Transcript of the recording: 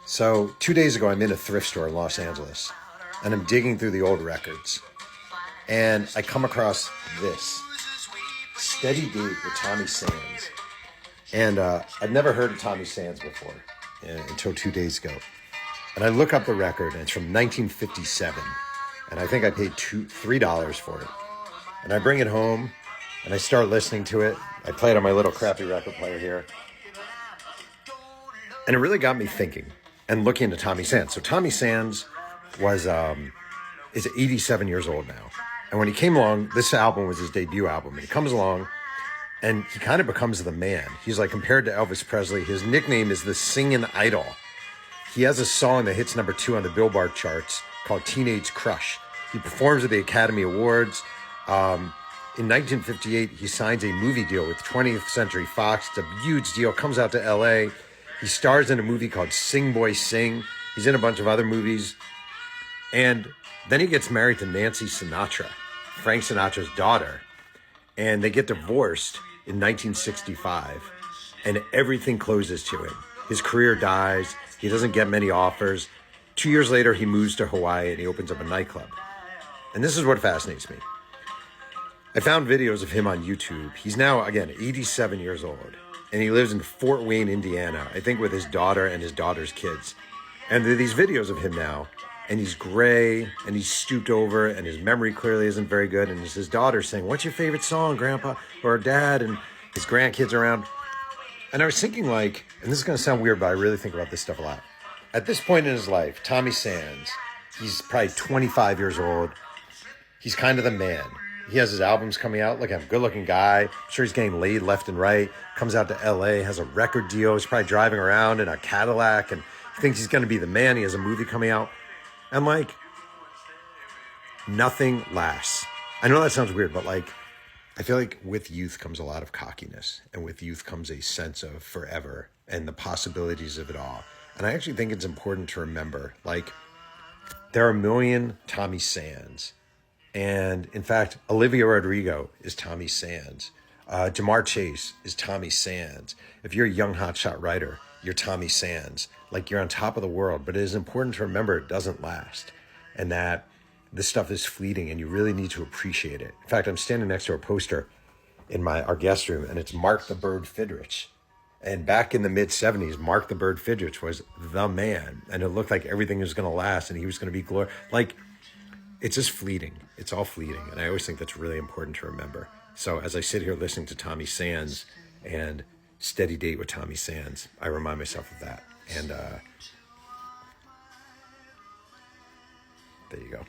So 2 days ago, I'm in a thrift store in Los Angeles, and I'm digging through the old records, and I come across this Steady Date with Tommy Sands. And I've never heard of Tommy Sands before until 2 days ago. And I look up the record, and it's from 1957. And I think I paid $3 for it. And I bring it home, and I start listening to it. I play it on my little crappy record player here. And it really got me thinking and looking into Tommy Sands. So Tommy Sands is 87 years old now. And when he came along, this album was his debut album. And he comes along, and he kind of becomes the man. He's like compared to Elvis Presley. His nickname is the Singing Idol. He has a song that hits #2 on the Billboard charts called Teenage Crush. He performs at the Academy Awards. In 1958, he signs a movie deal with 20th Century Fox. It's a huge deal. Comes out to LA. He stars in a movie called Sing Boy Sing. He's in a bunch of other movies. And then he gets married to Nancy Sinatra, Frank Sinatra's daughter. And they get divorced in 1965. And everything closes to him. His career dies. He doesn't get many offers. 2 years later, he moves to Hawaii and he opens up a nightclub. And this is what fascinates me. I found videos of him on YouTube. He's now, again, 87 years old. And he lives in Fort Wayne, Indiana, I think with his daughter and his daughter's kids. And there are these videos of him now. And he's gray and he's stooped over and his memory clearly isn't very good. And it's his daughter saying, "What's your favorite song, Grandpa?" Or Dad, and his grandkids around. And I was thinking and this is going to sound weird, but I really think about this stuff a lot. At this point in his life, Tommy Sands, he's probably 25 years old. He's kind of the man. He has his albums coming out. Look at him, good-looking guy. I'm sure he's getting laid left and right. Comes out to LA, has a record deal. He's probably driving around in a Cadillac, and he thinks he's going to be the man. He has a movie coming out. And nothing lasts. I know that sounds weird, but I feel like with youth comes a lot of cockiness, and with youth comes a sense of forever and the possibilities of it all. And I actually think it's important to remember, there are a million Tommy Sands. And in fact, Olivia Rodrigo is Tommy Sands. Jamar Chase is Tommy Sands. If you're a young hotshot writer, you're Tommy Sands. You're on top of the world. But it is important to remember it doesn't last. And that this stuff is fleeting and you really need to appreciate it. In fact, I'm standing next to a poster in our guest room, and it's Mark the Bird Fidrych. And back in the mid-'70s, Mark the Bird Fidrych was the man. And it looked like everything was going to last and he was going to be glorious. It's just fleeting. It's all fleeting. And I always think that's really important to remember. So as I sit here listening to Tommy Sands and Steady Date with Tommy Sands, I remind myself of that. And there you go.